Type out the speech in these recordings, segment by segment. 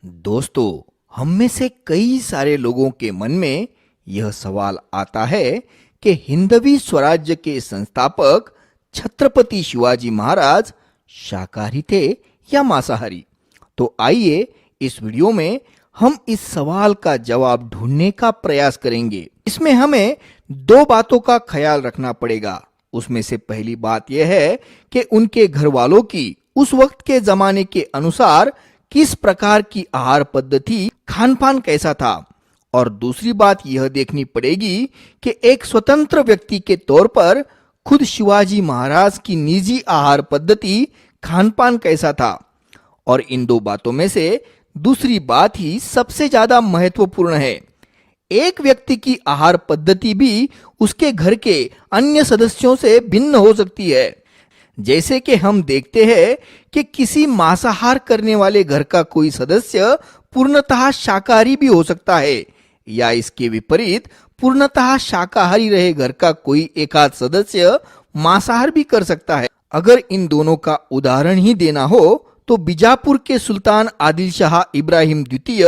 दोस्तों, हम में से कई सारे लोगों के मन में यह सवाल आता है कि हिंदवी स्वराज्य के संस्थापक छत्रपति शिवाजी महाराज शाकाहारी थे या मांसाहारी। तो आइए इस वीडियो में हम इस सवाल का जवाब ढूंढने का प्रयास करेंगे। इसमें हमें दो बातों का ख्याल रखना पड़ेगा। उसमें से पहली बात यह है कि उनके घर वालों की उस वक्त के जमाने के अनुसार किस प्रकार की आहार पद्धति, खान पान कैसा था, और दूसरी बात यह देखनी पड़ेगी कि एक स्वतंत्र व्यक्ति के तौर पर खुद शिवाजी महाराज की निजी आहार पद्धति, खान पान कैसा था। और इन दो बातों में से दूसरी बात ही सबसे ज्यादा महत्वपूर्ण है। एक व्यक्ति की आहार पद्धति भी उसके घर के अन्य सदस्यों से भिन्न हो सकती है। जैसे कि हम देखते हैं कि किसी मांसाहार करने वाले घर का कोई सदस्य पूर्णतः शाकाहारी भी हो सकता है, या इसके विपरीत पूर्णतः शाकाहारी रहे घर का कोई एकाध सदस्य मांसाहार भी कर सकता है। अगर इन दोनों का उदाहरण ही देना हो तो बीजापुर के सुल्तान आदिल शाह इब्राहिम द्वितीय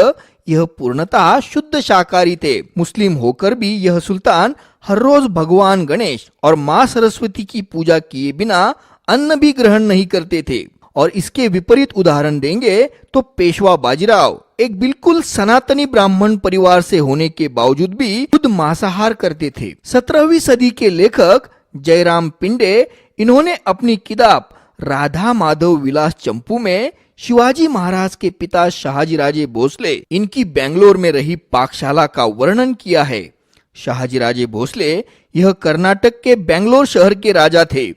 यह पूर्णतः शुद्ध शाकाहारी थे। मुस्लिम होकर भी यह सुल्तान हर रोज भगवान गणेश और मां सरस्वती की पूजा किए बिना अन्न भी ग्रहण नहीं करते थे। और इसके विपरीत उदाहरण देंगे तो पेशवा बाजीराव एक बिल्कुल सनातनी ब्राह्मण परिवार से होने के बावजूद भी खुद मांसाहार करते थे। 17वीं सदी के लेखक जयराम पिंडे, इन्होंने अपनी किताब राधा माधव विलास चंपू में शिवाजी महाराज के पिता शहाजी राजे भोसले इनकी बेंगलोर में रही पाकशाला का वर्णन किया है। शहाजी राजे भोसले यह कर्नाटक के बेंगलोर शहर के राजा थे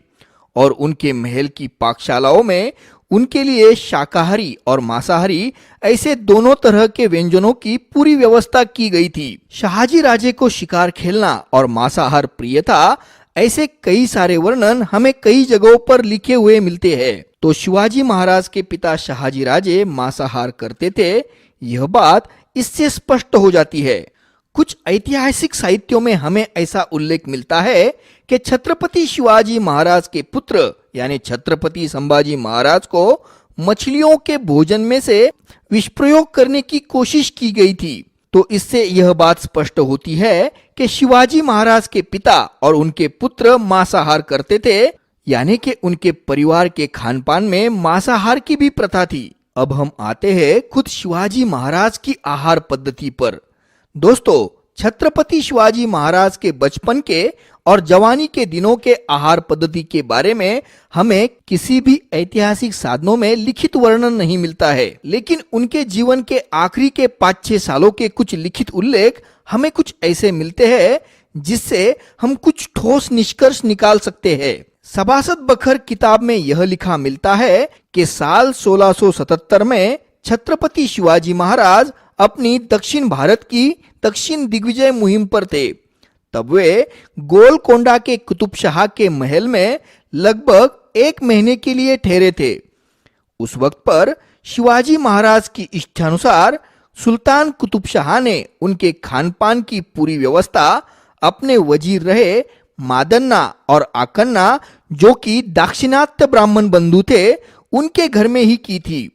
और उनके महल की पाकशालाओं में उनके लिए शाकाहारी और मांसाहारी ऐसे दोनों तरह के व्यंजनों की पूरी व्यवस्था की गई थी। शहाजी राजे को शिकार खेलना और मांसाहार प्रिय था, ऐसे कई सारे वर्णन हमें कई जगहों पर लिखे हुए मिलते हैं। तो शिवाजी महाराज के पिता शहाजी राजे मांसाहार करते थे, यह बात इससे स्पष्ट हो जाती है। कुछ ऐतिहासिक साहित्यों में हमें ऐसा उल्लेख मिलता है कि छत्रपति शिवाजी महाराज के पुत्र यानी छत्रपति संभाजी महाराज को मछलियों के भोजन में से विष प्रयोग करने की कोशिश की गई थी। तो इससे यह बात स्पष्ट होती है कि शिवाजी महाराज के पिता और उनके पुत्र मांसाहार करते थे, यानी कि उनके परिवार के खान पान में मांसाहार की भी प्रथा थी। अब हम आते हैं खुद शिवाजी महाराज की आहार पद्धति पर। दोस्तों, छत्रपति शिवाजी महाराज के बचपन के और जवानी के दिनों के आहार पद्धति के बारे में हमें किसी भी ऐतिहासिक साधनों में लिखित वर्णन नहीं मिलता है, लेकिन उनके जीवन के आखिरी के 5-6 सालों के कुछ लिखित उल्लेख हमें कुछ ऐसे मिलते हैं जिससे हम कुछ ठोस निष्कर्ष निकाल सकते हैं। सभासद बखर किताब में यह लिखा मिलता है कि साल 1677 में छत्रपति शिवाजी महाराज अपनी दक्षिण भारत की दक्षिण दिग्विजय मुहिम पर थे। तब वे गोलकोंडा के कुतुब शाह के महल में लगभग 1 महीने के लिए ठहरे थे। उस वक्त पर शिवाजी महाराज की इच्छानुसार सुल्तान कुतुब शाह ने उनके खान पान की पूरी व्यवस्था अपने वजीर रहे मादन्ना और आकन्ना, जो कि दाक्षिणात्य ब्राह्मण बंधु थे, उनके घर में ही की थी,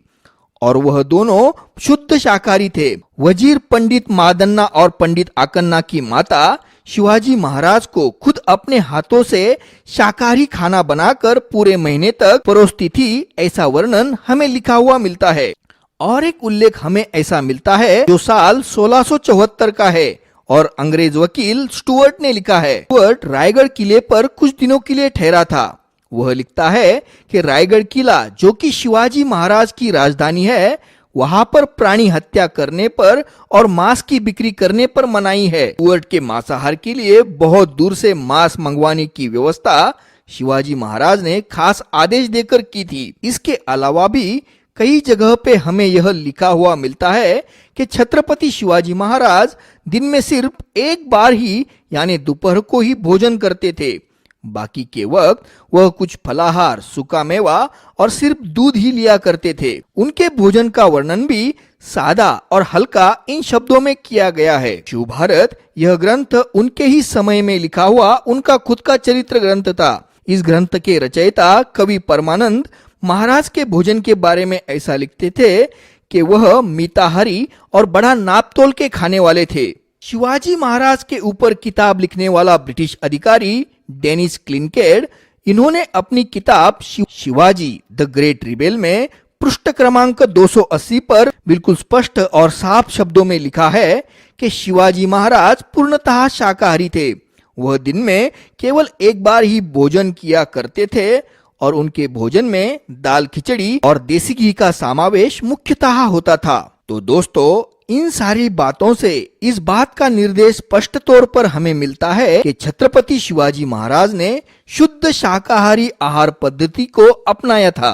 और वह दोनों शुद्ध शाकाहारी थे। वजीर पंडित मादन्ना और पंडित आकन्ना की माता शिवाजी महाराज को खुद अपने हाथों से शाकाहारी खाना बनाकर पूरे महीने तक परोसती थी, ऐसा वर्णन हमें लिखा हुआ मिलता है। और एक उल्लेख हमें ऐसा मिलता है जो साल 1674 का है और अंग्रेज वकील स्टुअर्ट ने लिखा है। स्टुअर्ट रायगढ़ किले पर कुछ दिनों के लिए ठहरा था। वह लिखता है कि रायगढ़ किला, जो कि शिवाजी महाराज की राजधानी है, वहां पर प्राणी हत्या करने पर और मांस की बिक्री करने पर मनाही है। स्टुअर्ट के मांसाहार के लिए बहुत दूर से मांस मंगवाने की व्यवस्था शिवाजी महाराज ने खास आदेश देकर की थी। इसके अलावा भी कई जगह पे हमें यह लिखा हुआ मिलता है कि छत्रपति शिवाजी महाराज दिन में सिर्फ एक बार ही यानी दोपहर को ही भोजन करते थे। बाकी के वक्त वह कुछ फलाहार, सूखा मेवा और सिर्फ दूध ही लिया करते थे। उनके भोजन का वर्णन भी सादा और हल्का इन शब्दों में किया गया है। शिव भारत यह ग्रंथ उनके ही समय में लिखा हुआ उनका खुद का चरित्र ग्रंथ था। इस ग्रंथ के रचयिता कवि परमानंद महाराज के भोजन के बारे में ऐसा लिखते थे कि वह मिताहारी और बड़ा नापतोल के खाने वाले थे। शिवाजी महाराज के ऊपर किताब लिखने वाला ब्रिटिश अधिकारी डेनिस क्लिनकेड, इन्होंने अपनी किताब शिवाजी द ग्रेट रिबेल में पृष्ठ क्रमांक 280 पर बिल्कुल स्पष्ट और साफ शब्दों में लिखा है कि शिवाजी महाराज पूर्णतः शाकाहारी थे। वह दिन में केवल एक बार ही भोजन किया करते थे और उनके भोजन में दाल खिचड़ी और देसी घी का समावेश मुख्यतः होता था। तो दोस्तों, इन सारी बातों से इस बात का निर्देश स्पष्ट तौर पर हमें मिलता है कि छत्रपति शिवाजी महाराज ने शुद्ध शाकाहारी आहार पद्धति को अपनाया था।